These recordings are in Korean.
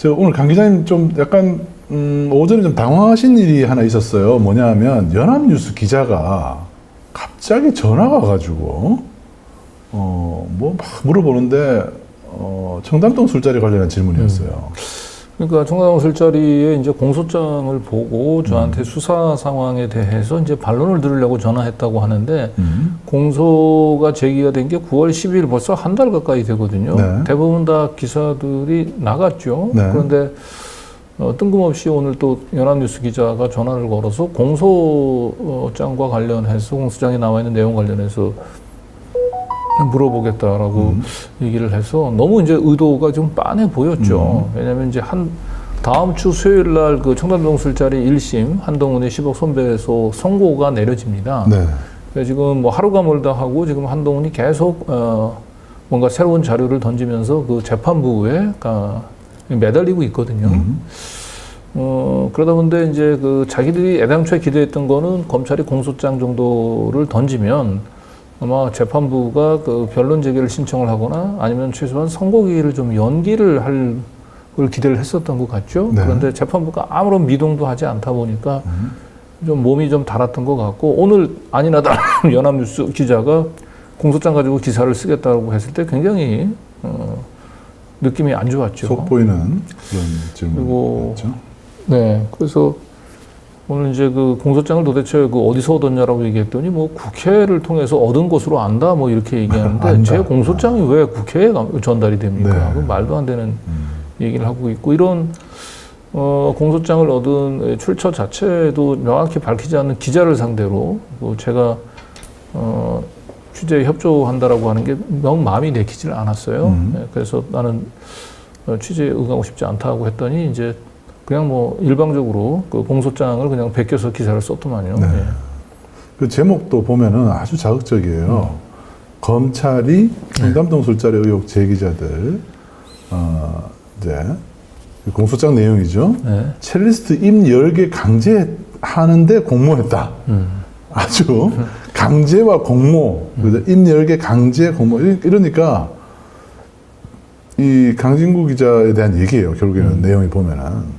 저 오늘 강 기자님 좀 약간 오전에 좀 당황하신 일이 하나 있었어요. 뭐냐 하면 연합뉴스 기자가 갑자기 전화가 와가지고 뭐 막 물어보는데 청담동 술자리 관련한 질문이었어요. 그러니까 청담동 술자리에 이제 공소장을 보고 저한테 수사 상황에 대해서 이제 반론을 들으려고 전화했다고 하는데 공소가 제기가 된 게 9월 12일 벌써 한 달 가까이 되거든요. 네. 대부분 다 기사들이 나갔죠. 네. 그런데 뜬금없이 오늘 또 연합뉴스 기자가 전화를 걸어서 공소장과 관련해서 공소장에 나와 있는 내용 관련해서 물어보겠다라고 얘기를 해서 너무 이제 의도가 좀 빤해 보였죠. 왜냐하면 이제 다음 주 수요일 날 그 청담동 술자리 1심 한동훈의 10억 손배소 선고가 내려집니다. 네. 그래서 지금 뭐 하루가 멀다 하고 지금 한동훈이 계속 뭔가 새로운 자료를 던지면서 그 재판부에 매달리고 있거든요. 그러다 보는데 이제 그 자기들이 애당초에 기대했던 거는 검찰이 공소장 정도를 던지면 아마 재판부가 그 변론 제기를 신청을 하거나 아니면 최소한 선고기일을 좀 연기를 할 걸 기대를 했었던 것 같죠. 네. 그런데 재판부가 아무런 미동도 하지 않다 보니까 좀 몸이 좀 달았던 것 같고 오늘 아니나 다른 연합뉴스 기자가 공소장 가지고 기사를 쓰겠다고 했을 때 굉장히 느낌이 안 좋았죠. 속보이는 그런 그리고 질문이었죠. 네, 그래서 오늘 이제 그 공소장을 도대체 그 어디서 얻었냐라고 얘기했더니 뭐 국회를 통해서 얻은 것으로 안다 뭐 이렇게 얘기하는데 안다. 제 공소장이 왜 국회에 전달이 됩니까? 네. 그 말도 안 되는 얘기를 하고 있고 이런 공소장을 얻은 출처 자체도 명확히 밝히지 않는 기자를 상대로 제가 취재에 협조한다라고 하는 게 너무 마음이 내키질 않았어요. 네, 그래서 나는 취재에 응하고 싶지 않다고 했더니 이제 그냥 뭐 일방적으로 그 공소장을 그냥 베껴서 기사를 썼더만요. 네. 예. 그 제목도 보면은 아주 자극적이에요. 검찰이 청담동 술자리 의혹 제기자들 이제 공소장 내용이죠. 네. 첼리스트 입 10개 강제하는데 공모했다. 아주 강제와 공모, 입 10개 강제 공모. 이러니까 이 강진구 기자에 대한 얘기예요. 결국에는 내용이 보면은.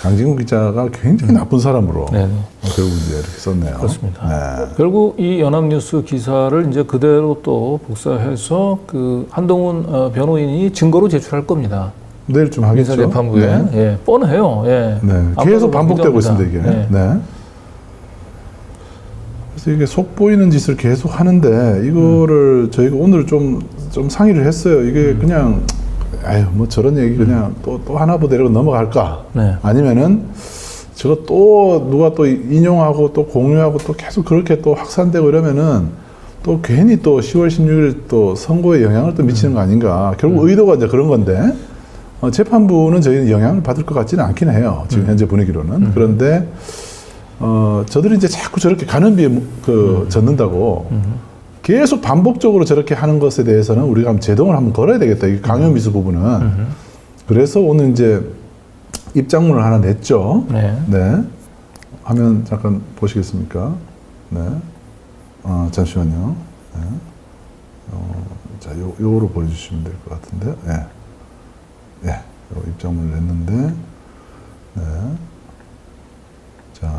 강진구 기자가 굉장히 나쁜 사람으로 결국 이제 이렇게 썼네요. 그렇습니다. 네. 결국 이 연합뉴스 기사를 이제 그대로 또 복사해서 그 한동훈 변호인이 증거로 제출할 겁니다. 내일쯤 하겠죠. 민사재판부에. 네. 예, 뻔해요. 예. 네. 계속 반복되고 있습니다, 이게. 네. 네. 그래서 이게 속 보이는 짓을 계속 하는데 이거를 저희가 오늘 좀 상의를 했어요. 이게 그냥 아유 뭐 저런 얘기 그냥 또 하나 보다 이러고 넘어갈까? 네. 아니면은 저거 또 누가 또 인용하고 또 공유하고 또 계속 그렇게 또 확산되고 이러면은 또 괜히 또 10월 16일 또 선거에 영향을 또 미치는 거 아닌가? 결국 의도가 이제 그런 건데 재판부는 저희는 영향을 받을 것 같지는 않긴 해요. 지금 현재 분위기로는. 그런데 저들이 이제 자꾸 저렇게 가는비에 젖는다고 계속 반복적으로 저렇게 하는 것에 대해서는 우리가 한번 제동을 한번 걸어야 되겠다. 이 강요미수 부분은. 그래서 오늘 이제 입장문을 하나 냈죠. 네. 네. 화면 잠깐 보시겠습니까? 네. 잠시만요. 네. 자, 요거로 보여주시면 될 것 같은데. 네. 네. 요 입장문을 냈는데. 네. 자.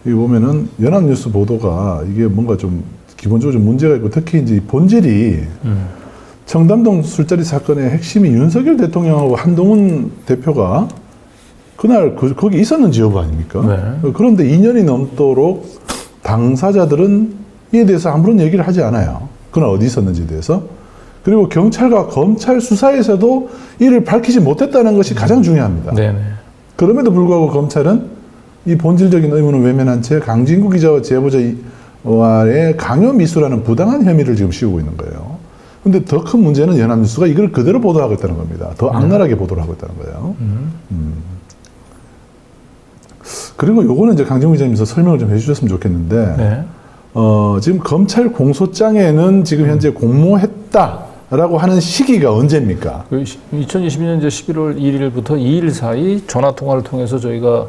여기 보면은 연합뉴스 보도가 이게 뭔가 좀 기본적으로 좀 문제가 있고 특히 이제 본질이 청담동 술자리 사건의 핵심이 윤석열 대통령하고 한동훈 대표가 그날 거기 있었는지 여부 아닙니까? 네. 그런데 2년이 넘도록 당사자들은 이에 대해서 아무런 얘기를 하지 않아요. 그날 어디 있었는지에 대해서. 그리고 경찰과 검찰 수사에서도 이를 밝히지 못했다는 것이 가장 중요합니다. 네네. 그럼에도 불구하고 검찰은 이 본질적인 의문을 외면한 채 강진구 기자와 제보자와의 강요 미수라는 부당한 혐의를 지금 씌우고 있는 거예요. 근데 더 큰 문제는 연합뉴스가 이걸 그대로 보도하고 있다는 겁니다. 더 악랄하게 보도를 하고 있다는 거예요. 그리고 요거는 이제 강진구 기자님께서 설명을 좀 해주셨으면 좋겠는데, 네. 지금 검찰 공소장에는 지금 현재 공모했다라고 하는 시기가 언제입니까? 2022년 이제 11월 1일부터 2일 사이 전화 통화를 통해서 저희가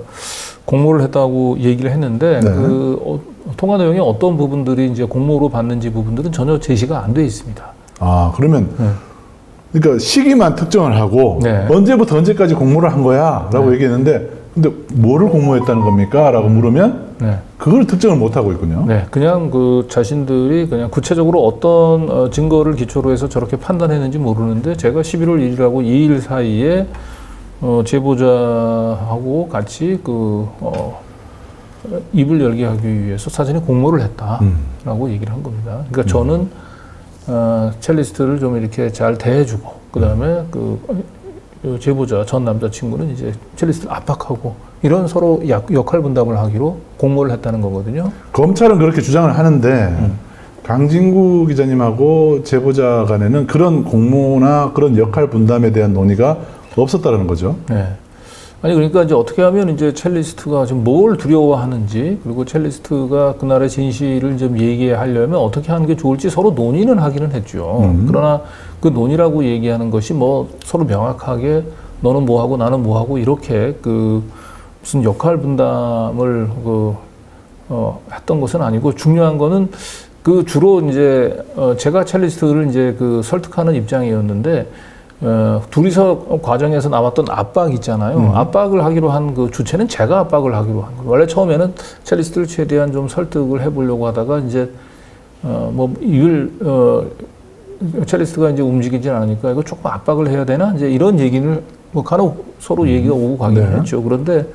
공모를 했다고 얘기를 했는데 네. 그 통화 내용에 어떤 부분들이 이제 공모로 받는지 부분들은 전혀 제시가 안 돼 있습니다. 아, 그러면 그러니까 시기만 특정을 하고 네. 언제부터 언제까지 공모를 한 거야라고 얘기했는데 근데 뭐를 공모했다는 겁니까?라고 물으면 네. 그걸 특정을 못 하고 있군요. 네, 그냥 그 자신들이 그냥 구체적으로 어떤 증거를 기초로 해서 저렇게 판단했는지 모르는데 제가 11월 1일하고 2일 사이에 제보자하고 같이 입을 열게 하기 위해서 사전에 공모를 했다라고 얘기를 한 겁니다. 그러니까 저는 첼리스트를 좀 이렇게 잘 대해주고 그 다음에 제보자 전 남자친구는 이제 첼리스트를 압박하고 이런 서로 역할 분담을 하기로 공모를 했다는 거거든요. 검찰은 그렇게 주장을 하는데 강진구 기자님하고 제보자 간에는 그런 공모나 그런 역할 분담에 대한 논의가 없었다는 거죠. 네. 아니 그러니까 이제 어떻게 하면 이제 첼리스트가 지금 뭘 두려워하는지 그리고 첼리스트가 그날의 진실을 좀 얘기하려면 어떻게 하는 게 좋을지 서로 논의는 하기는 했죠. 그러나 그 논의라고 얘기하는 것이 뭐 서로 명확하게 너는 뭐 하고 나는 뭐 하고 이렇게 무슨 역할 분담을 했던 것은 아니고 중요한 거는 주로 이제 제가 첼리스트를 이제 설득하는 입장이었는데 둘이서 과정에서 나왔던 압박 있잖아요. 압박을 하기로 한 그 주체는 제가 압박을 하기로 한 거예요. 원래 처음에는 첼리스트를 최대한 좀 설득을 해보려고 하다가 이제 첼리스트가 이제 움직이진 않으니까 이거 조금 압박을 해야 되나 이제 이런 얘기를 간혹 서로 얘기가 오고 가긴 네. 했죠. 그런데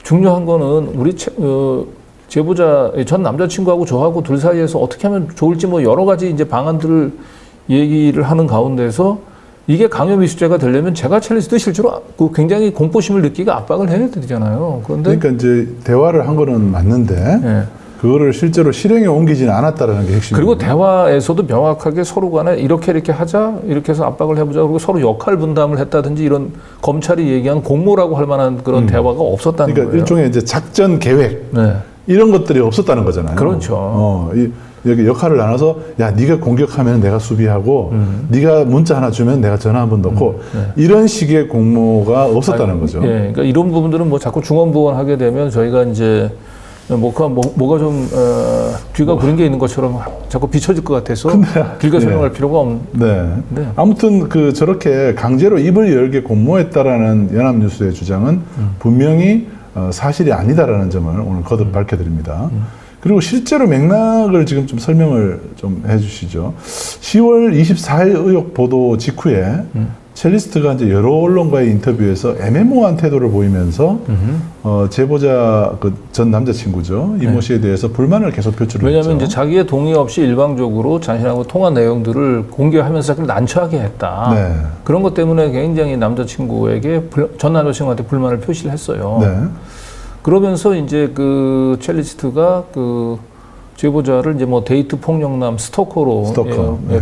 중요한 거는 우리 제보자 전 남자친구하고 저하고 둘 사이에서 어떻게 하면 좋을지 여러 가지 이제 방안들을 얘기를 하는 가운데서 이게 강요미수죄가 되려면 제가 첼리스트 실제로 굉장히 공포심을 느끼고 압박을 해야 되잖아요. 그러니까 이제 대화를 한 거는 맞는데 네. 그거를 실제로 실행에 옮기지는 않았다라는 게 핵심이에요. 그리고 대화에서도 명확하게 서로 간에 이렇게 하자, 이렇게 해서 압박을 해보자, 그리고 서로 역할 분담을 했다든지 이런 검찰이 얘기한 공모라고 할 만한 그런 대화가 없었다는 그러니까 거예요. 일종의 이제 작전 계획 네. 이런 것들이 없었다는 거잖아요. 그렇죠. 여기 역할을 나눠서 야 네가 공격하면 내가 수비하고 네가 문자 하나 주면 내가 전화 한번 넣고 이런 식의 공모가 없었다는 거죠. 예, 그러니까 이런 부분들은 자꾸 중언부언 하게 되면 저희가 이제 뭐가 좀 뒤가 구린 게 있는 것처럼 자꾸 비춰질 것 같아서 길게 설명할 필요가 없는데. 네. 아무튼 저렇게 강제로 입을 열게 공모했다라는 연합뉴스의 주장은 분명히 사실이 아니다라는 점을 오늘 거듭 밝혀드립니다. 그리고 실제로 맥락을 지금 좀 설명을 좀 해주시죠. 10월 24일 의혹 보도 직후에 첼리스트가 이제 여러 언론과의 인터뷰에서 애매모호한 태도를 보이면서 제보자 전 남자친구죠 이모 씨에 대해서 불만을 계속 표출을 했죠. 왜냐하면 이제 자기의 동의 없이 일방적으로 자신하고 통한 내용들을 공개하면서 자기를 난처하게 했다. 네. 그런 것 때문에 굉장히 전 남자친구한테 불만을 표시를 했어요. 네. 그러면서 이제 첼리스트가 제보자를 이제 데이트 폭력남 스토커로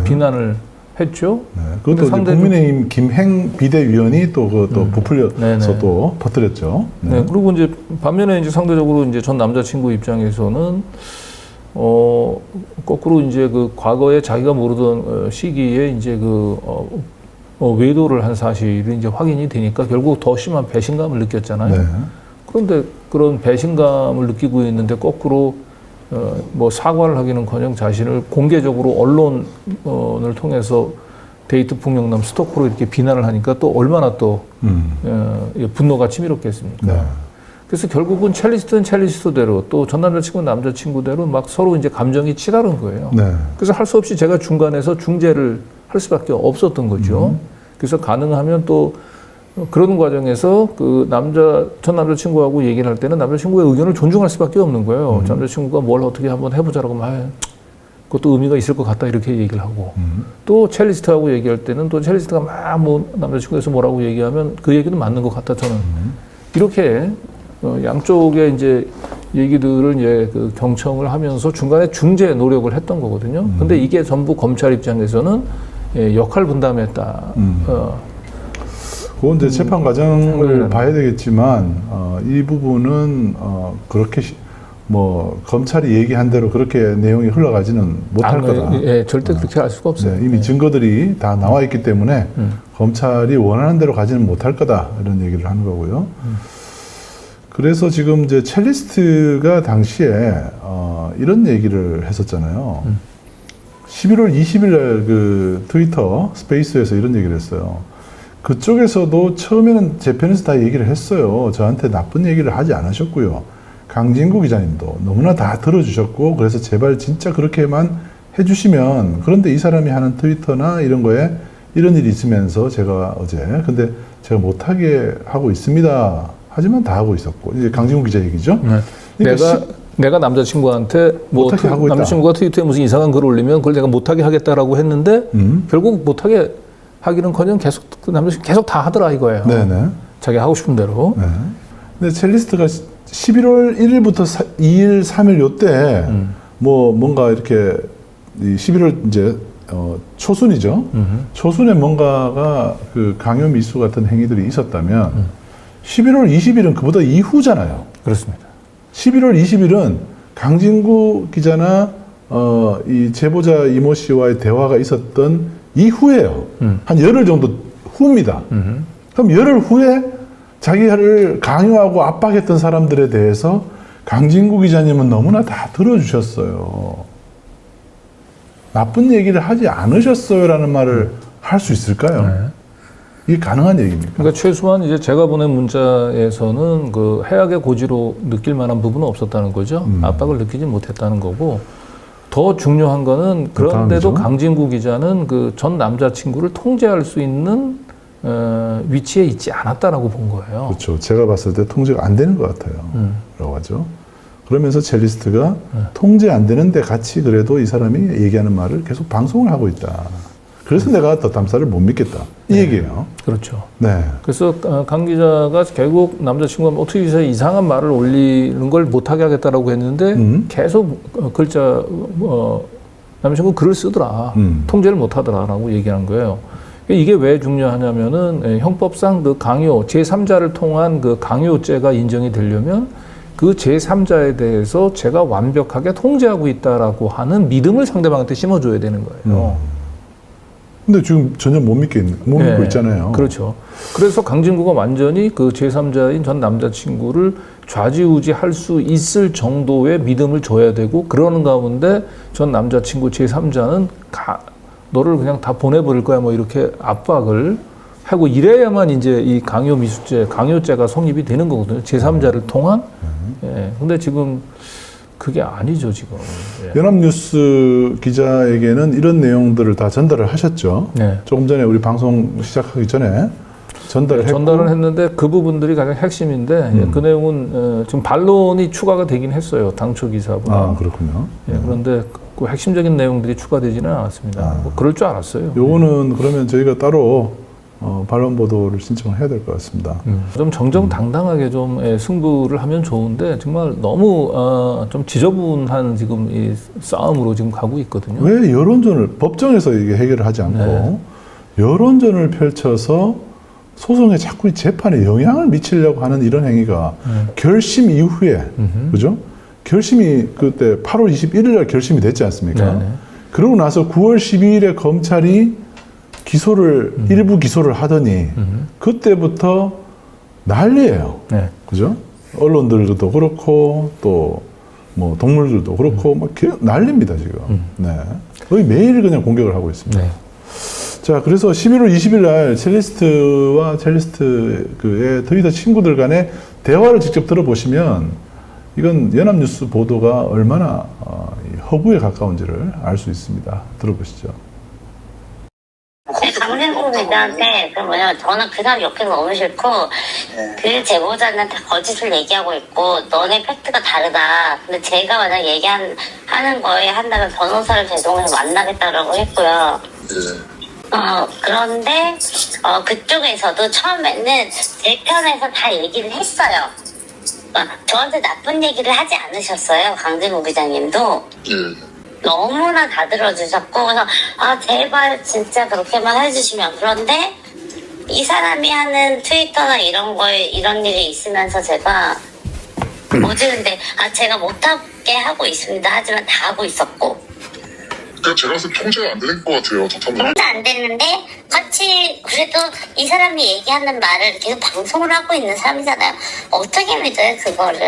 비난을 했죠. 네. 그것도 국민의힘 김행 비대위원이 또 부풀려서 또 퍼뜨렸죠. 네. 네. 그리고 이제 반면에 이제 상대적으로 이제 전 남자친구 입장에서는 거꾸로 이제 과거에 자기가 모르던 시기에 이제 외도를 한 사실이 이제 확인이 되니까 결국 더 심한 배신감을 느꼈잖아요. 네. 그런데 그런 배신감을 느끼고 있는데 거꾸로 사과를 하기는커녕 자신을 공개적으로 언론을 통해서 데이트 폭력남 스토커로 이렇게 비난을 하니까 또 얼마나 또 분노가 치밀었겠습니까? 네. 그래서 결국은 첼리스트는 첼리스트대로 또 전 남자친구는 남자친구대로 막 서로 이제 감정이 치달은 거예요. 네. 그래서 할 수 없이 제가 중간에서 중재를 할 수밖에 없었던 거죠. 그래서 가능하면 또 그런 과정에서 전 남자친구하고 얘기를 할 때는 남자친구의 의견을 존중할 수밖에 없는 거예요. 남자친구가 뭘 어떻게 한번 해보자라고 하면 그것도 의미가 있을 것 같다 이렇게 얘기를 하고 또 첼리스트하고 얘기할 때는 또 첼리스트가 막 남자친구에서 뭐라고 얘기하면 그 얘기도 맞는 것 같다 저는 이렇게 양쪽의 이제 얘기들을 이제 경청을 하면서 중간에 중재 노력을 했던 거거든요. 근데 이게 전부 검찰 입장에서는 역할 분담했다. 그건 이제 재판 과정을 봐야 되겠지만 이 부분은 그렇게 검찰이 얘기한 대로 그렇게 내용이 흘러가지는 못할 거다. 예, 절대 그렇게 할 수가 없어요. 네, 이미 증거들이 다 나와 있기 때문에 검찰이 원하는 대로 가지는 못할 거다 이런 얘기를 하는 거고요. 그래서 지금 이제 첼리스트가 당시에 이런 얘기를 했었잖아요. 11월 20일 날 그 트위터 스페이스에서 이런 얘기를 했어요. 그쪽에서도 처음에는 제 편에서 다 얘기를 했어요. 저한테 나쁜 얘기를 하지 않으셨고요. 강진구 기자님도 너무나 다 들어주셨고, 그래서 제발 진짜 그렇게만 해주시면. 그런데 이 사람이 하는 트위터나 이런 거에 이런 일이 있으면서 제가 어제, 근데 제가 못하게 하고 있습니다. 하지만 다 하고 있었고, 이제 강진구 기자 얘기죠. 네. 그러니까 내가 남자친구한테 뭐 못하게 하고 있다. 남자친구가 트위터에 무슨 이상한 글을 올리면 그걸 내가 못하게 하겠다라고 했는데 결국 못하게 하기는커녕 계속 그 남자친구 계속 다 하더라 이거예요. 네네. 자기 하고 싶은 대로. 네. 근데 첼리스트가 11월 1일부터 2일, 3일 요때 뭐 뭔가 이렇게 11월 이제 초순이죠. 초순에 뭔가가 그 강요 미수 같은 행위들이 있었다면 11월 20일은 그보다 이후잖아요. 그렇습니다. 11월 20일은 강진구 기자나 이 제보자 이모 씨와의 대화가 있었던 이후에요. 한 열흘 정도 후입니다. 그럼 열흘 후에 자기를 강요하고 압박했던 사람들에 대해서 강진구 기자님은 너무나 다 들어주셨어요. 나쁜 얘기를 하지 않으셨어요라는 말을 할 수 있을까요? 네. 이게 가능한 얘기입니까? 그러니까 최소한 이제 제가 보낸 문자에서는 그 해악의 고지로 느낄 만한 부분은 없었다는 거죠. 압박을 느끼지 못했다는 거고, 더 중요한 거는 그런데도 다음이죠. 강진구 기자는 그 전 남자친구를 통제할 수 있는 위치에 있지 않았다라고 본 거예요. 그렇죠. 제가 봤을 때 통제가 안 되는 것 같아요. 라고 하죠. 그러면서 첼리스트가 통제 안 되는데 같이 그래도 이 사람이 얘기하는 말을 계속 방송을 하고 있다. 그래서 내가 덧담사를 못 믿겠다. 이 얘기예요. 그렇죠. 네. 그래서 강 기자가 결국 남자친구가 어떻게 해서 이상한 말을 올리는 걸 못하게 하겠다라고 했는데 계속 글자 남자친구 글을 쓰더라. 통제를 못하더라라고 얘기한 거예요. 이게 왜 중요하냐면은 형법상 그 강요 제3자를 통한 그 강요죄가 인정이 되려면 그 제3자에 대해서 제가 완벽하게 통제하고 있다라고 하는 믿음을 상대방한테 심어줘야 되는 거예요. 근데 지금 전혀 못 믿고 있잖아요. 그렇죠. 그래서 강진구가 완전히 그 제3자인 전 남자친구를 좌지우지할 수 있을 정도의 믿음을 줘야 되고, 그러는 가운데 전 남자친구 제3자는 너를 그냥 다 보내버릴 거야 뭐 이렇게 압박을 하고, 이래야만 이제 이 강요 미수죄, 강요죄가 성립이 되는 거거든요. 제3자를 통한. 예. 근데 지금 그게 아니죠, 지금. 예. 연합뉴스 기자에게는 이런 내용들을 다 전달을 하셨죠. 네. 조금 전에 우리 방송 시작하기 전에 전달을 했고. 전달은 했는데 그 부분들이 가장 핵심인데 예, 그 내용은 지금 반론이 추가가 되긴 했어요. 당초 기사보다. 아, 그렇군요. 예, 그런데 그 핵심적인 내용들이 추가되지는 않았습니다. 뭐 그럴 줄 알았어요. 요거는 그러면 저희가 따로 반론 보도를 신청을 해야 될 것 같습니다. 좀 정정당당하게 좀 승부를 하면 좋은데 정말 너무 좀 지저분한 지금 이 싸움으로 지금 가고 있거든요. 왜 여론전을 법정에서 이게 해결을 하지 않고 여론전을 펼쳐서 소송에 자꾸 이 재판에 영향을 미치려고 하는 이런 행위가 결심 이후에 그죠? 결심이 그때 8월 21일 날 결심이 됐지 않습니까? 네네. 그러고 나서 9월 12일에 검찰이 기소를 일부 기소를 하더니 그때부터 난리예요. 네. 그죠? 언론들도 그렇고 또 뭐 동물들도 그렇고 막 난립니다 지금. 네. 거의 매일 그냥 공격을 하고 있습니다. 네. 자, 그래서 11월 20일 날 첼리스트와 첼리스트의 트위터 친구들 간의 대화를 직접 들어보시면 이건 연합뉴스 보도가 얼마나 허구에 가까운지를 알 수 있습니다. 들어보시죠. 강진구 기자한테 그 뭐냐면 저는 그 사람 옆에서 너무 싫고 그 제보자는 다 거짓을 얘기하고 있고 너네 팩트가 다르다. 근데 제가 만약 하는 거에 한다면 변호사를 제공해서 만나겠다라고 했고요. 그런데 그쪽에서도 처음에는 제 편에서 다 얘기를 했어요. 저한테 나쁜 얘기를 하지 않으셨어요. 강진구 기자님도. 너무나 다 들어주셨고, 그래서 제발 진짜 그렇게만 해주시면. 그런데 이 사람이 하는 트위터나 이런 거에 이런 일이 있으면서 제가 어지는데 제가 못하게 하고 있습니다. 하지만 다 하고 있었고. 제가 봤을 때 통제가 안 되는 것 같아요. 통제 안 됐는데 같이 그래도 이 사람이 얘기하는 말을 계속 방송을 하고 있는 사람이잖아요. 어떻게 믿어요 그거를?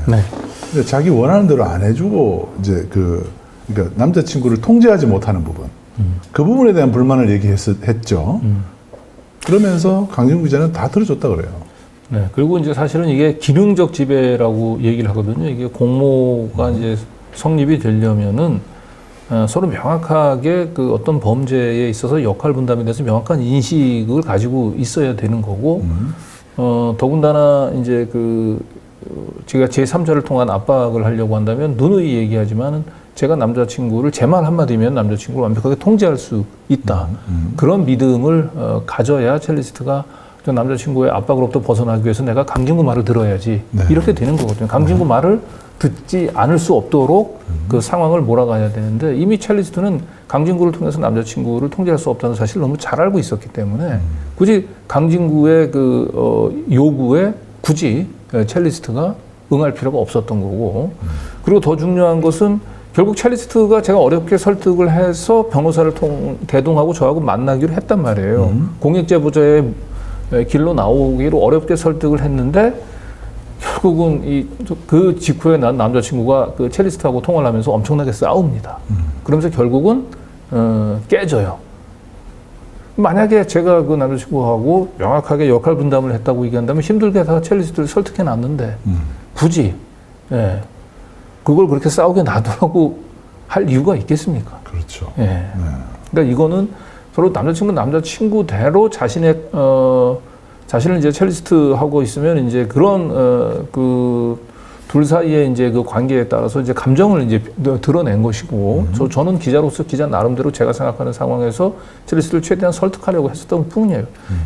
네. 근데 자기 원하는 대로 안 해주고 이제 그 그러니까 남자친구를 통제하지 못하는 부분. 그 부분에 대한 불만을 얘기했죠. 그러면서 강진구 기자는 다 들어줬다 그래요. 네. 그리고 이제 사실은 이게 기능적 지배라고 얘기를 하거든요. 이게 공모가 이제 성립이 되려면은 서로 명확하게 그 어떤 범죄에 있어서 역할 분담에 대해서 명확한 인식을 가지고 있어야 되는 거고, 더군다나 이제 제가 제3자를 통한 압박을 하려고 한다면 누누이 얘기하지만 제가 남자친구를 제 말 한마디면 남자친구를 완벽하게 통제할 수 있다. 그런 믿음을 가져야 첼리스트가 저 남자친구의 압박으로부터 벗어나기 위해서 내가 강진구 말을 들어야지. 네. 이렇게 되는 거거든요. 강진구 말을 듣지 않을 수 없도록 그 상황을 몰아가야 되는데 이미 첼리스트는 강진구를 통해서 남자친구를 통제할 수 없다는 사실을 너무 잘 알고 있었기 때문에 굳이 강진구의 요구에 굳이 첼리스트가 응할 필요가 없었던 거고, 그리고 더 중요한 것은 결국 첼리스트가 제가 어렵게 설득을 해서 변호사를 대동하고 저하고 만나기로 했단 말이에요. 공익제보자의 길로 나오기로 어렵게 설득을 했는데 결국은 그 직후에 난 남자친구가 그 첼리스트하고 통화를 하면서 엄청나게 싸웁니다. 그러면서 결국은 깨져요. 만약에 제가 그 남자친구하고 명확하게 역할 분담을 했다고 얘기한다면 힘들게 다 첼리스트를 설득해 놨는데 굳이 그걸 그렇게 싸우게 놔두라고 할 이유가 있겠습니까? 그렇죠. 예. 네. 그러니까 이거는 서로 남자친구대로 자신을 이제 첼리스트하고 있으면 이제 그런 둘 사이의 이제 그 관계에 따라서 이제 감정을 이제 드러낸 것이고, 저는 기자로서 기자 나름대로 제가 생각하는 상황에서 첼리스트를 최대한 설득하려고 했었던 뿐이에요.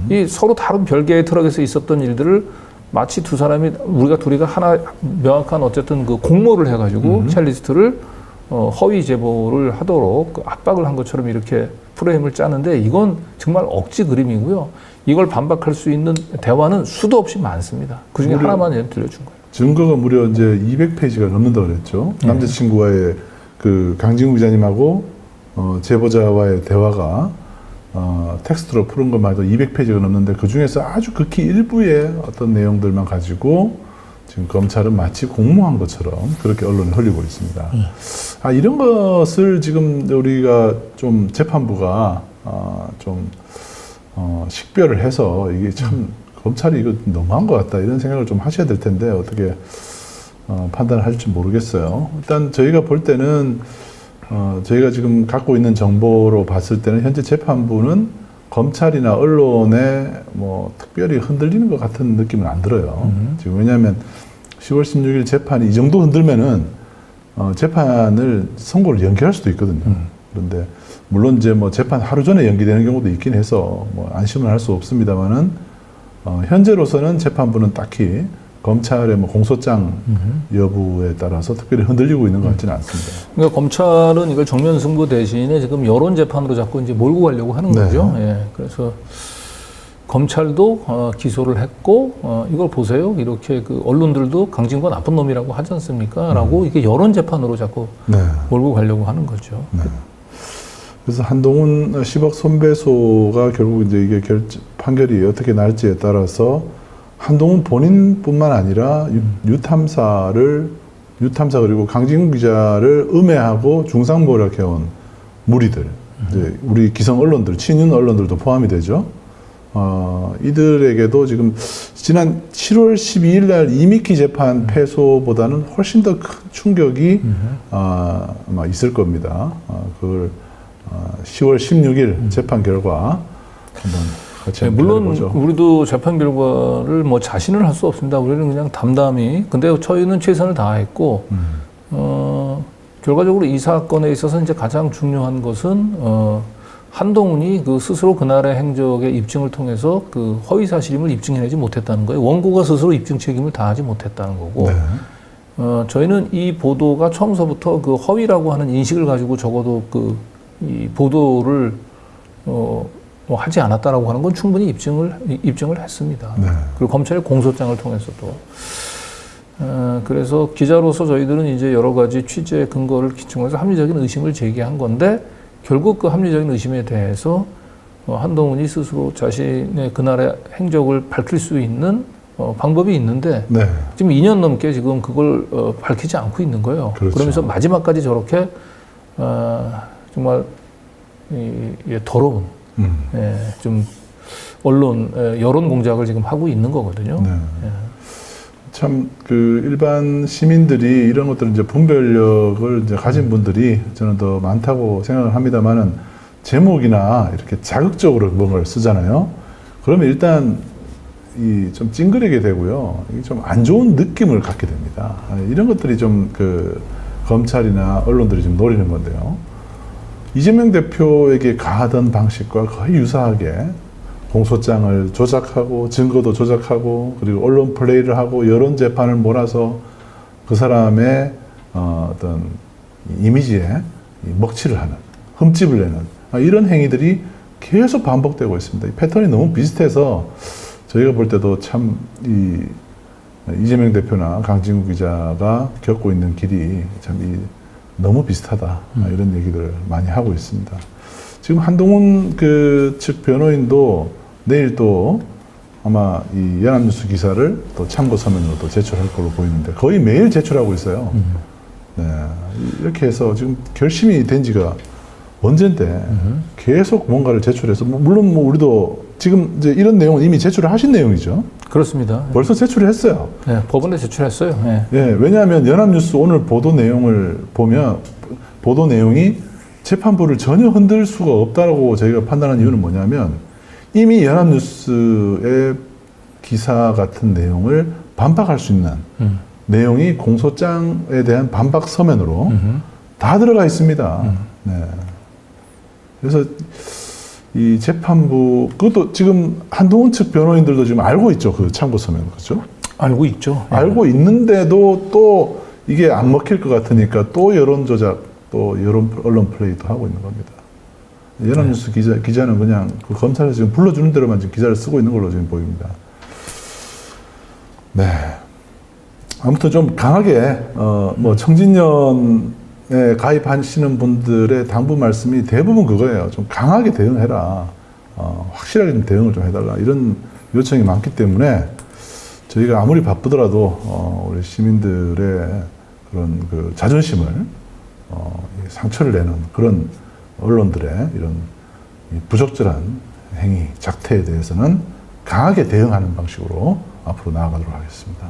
이 서로 다른 별개의 트럭에서 있었던 일들을 마치 두 사람이 우리가 둘이가 하나 명확한 어쨌든 그 공모를 해가지고 첼리스트를 허위 제보를 하도록 그 압박을 한 것처럼 이렇게 프레임을 짜는데 이건 정말 억지 그림이고요. 이걸 반박할 수 있는 대화는 수도 없이 많습니다. 그 중에 하나만 예를 들려준 거예요. 증거가 무려 이제 200페이지가 넘는다고 그랬죠. 남자친구와의 그 강진구 기자님하고 제보자와의 대화가 텍스트로 푸른 것만 해도 200페이지가 넘는데 그 중에서 아주 극히 일부의 어떤 내용들만 가지고 지금 검찰은 마치 공모한 것처럼 그렇게 언론에 흘리고 있습니다. 이런 것을 지금 우리가 좀 재판부가 좀 식별을 해서 이게 참 검찰이 이거 너무한 것 같다 이런 생각을 좀 하셔야 될 텐데 어떻게 판단을 할지 모르겠어요. 일단 저희가 볼 때는 저희가 지금 갖고 있는 정보로 봤을 때는 현재 재판부는 검찰이나 언론에 뭐 특별히 흔들리는 것 같은 느낌은 안 들어요. 지금 왜냐하면 10월 16일 재판이 이 정도 흔들면은 재판을 선고를 연기할 수도 있거든요. 그런데 물론 이제 뭐 재판 하루 전에 연기되는 경우도 있긴 해서 뭐 안심을 할 수 없습니다만은 현재로서는 재판부는 딱히 검찰의 뭐 공소장 여부에 따라서 특별히 흔들리고 있는 것 같지는 않습니다. 그러니까 검찰은 이걸 정면 승부 대신에 지금 여론 재판으로 자꾸 이제 몰고 가려고 하는 거죠. 예. 그래서 검찰도 기소를 했고 이걸 보세요. 이렇게 그 언론들도 강진구가 나쁜 놈이라고 하지 않습니까? 라고 이게 여론 재판으로 자꾸 몰고 가려고 하는 거죠. 네. 그래서 한동훈 10억 손배소가 결국 이제 이게 판결이 어떻게 날지에 따라서 한동훈 본인뿐만 아니라 유탐사 그리고 강진구 기자를 음해하고 중상모략해온 무리들, 이제 우리 기성 언론들, 친윤 언론들도 포함이 되죠. 이들에게도 지금 지난 7월 12일 날 이미키 재판 패소보다는 훨씬 더 큰 충격이 아마 있을 겁니다. 그걸 10월 16일 재판 결과 한번 같이 물론 보죠. 우리도 재판 결과를 뭐 자신을 할 수 없습니다. 우리는 그냥 담담히. 근데 저희는 최선을 다했고 결과적으로 이 사건에 있어서 이제 가장 중요한 것은 한동훈이 그 스스로 그날의 행적의 입증을 통해서 그 허위 사실임을 입증해내지 못했다는 거예요. 원고가 스스로 입증 책임을 다하지 못했다는 거고. 저희는 이 보도가 처음서부터 그 허위라고 하는 인식을 가지고 적어도 이 보도를 뭐 하지 않았다라고 하는 건 충분히 입증을 했습니다. 그리고 검찰의 공소장을 통해서도. 그래서 기자로서 저희들은 이제 여러 가지 취재 근거를 기초해서 합리적인 의심을 제기한 건데 결국 그 합리적인 의심에 대해서 한동훈이 스스로 자신의 그날의 행적을 밝힐 수 있는 방법이 있는데 지금 2년 넘게 지금 그걸 밝히지 않고 있는 거예요. 그렇죠. 그러면서 마지막까지 저렇게 정말 더러운 좀 언론 여론 공작을 지금 하고 있는 거거든요. 네. 참 그 일반 시민들이 이런 것들을 이제 분별력을 이제 가진 분들이 저는 더 많다고 생각을 합니다만은 제목이나 이렇게 자극적으로 뭔가를 쓰잖아요. 그러면 일단 이 좀 찡그리게 되고요. 좀 안 좋은 느낌을 갖게 됩니다. 이런 것들이 좀 그 검찰이나 언론들이 좀 노리는 건데요. 이재명 대표에게 가하던 방식과 거의 유사하게 공소장을 조작하고 증거도 조작하고 그리고 언론 플레이를 하고 여론 재판을 몰아서 그 사람의 어떤 이미지에 먹칠을 하는, 흠집을 내는 이런 행위들이 계속 반복되고 있습니다. 이 패턴이 너무 비슷해서 저희가 볼 때도 참 이재명 대표나 강진구 기자가 겪고 있는 길이 참 너무 비슷하다 이런 얘기들을 많이 하고 있습니다. 지금 한동훈 측 변호인도 내일 또 아마 이 연합뉴스 기사를 또 참고 서면으로 또 제출할 걸로 보이는데 거의 매일 제출하고 있어요. 네, 이렇게 해서 지금 결심이 된 지가 언젠데 계속 뭔가를 제출해서 물론 뭐 우리도 지금 이제 이런 내용은 이미 제출을 하신 내용이죠. 그렇습니다. 벌써 제출을 했어요. 네, 법원에 제출했어요. 네. 예, 왜냐하면 연합뉴스 오늘 보도 내용을 보면 보도 내용이 재판부를 전혀 흔들 수가 없다라고 저희가 판단한 이유는 뭐냐면 이미 연합뉴스의 기사 같은 내용을 반박할 수 있는 내용이 공소장에 대한 반박 서면으로 다 들어가 있습니다. 네. 그래서 이 재판부 그것도 지금 한동훈 측 변호인들도 지금 알고 있죠. 그 참고 서면 그렇죠? 알고 있죠. 알고 있는데도 또 이게 안 먹힐 것 같으니까 또 여론 조작, 또 언론 플레이도 하고 있는 겁니다. 연합뉴스 기자는 그냥 그 검찰에서 지금 불러주는 대로만 지금 기사를 쓰고 있는 걸로 지금 보입니다. 네. 아무튼 좀 강하게, 뭐 청진년에 가입하시는 분들의 당부 말씀이 대부분 그거예요. 좀 강하게 대응해라. 확실하게 좀 대응을 좀 해달라. 이런 요청이 많기 때문에 저희가 아무리 바쁘더라도, 우리 시민들의 그런 그 자존심을, 상처를 내는 그런 언론들의 이런 부적절한 행위, 작태에 대해서는 강하게 대응하는 방식으로 앞으로 나아가도록 하겠습니다.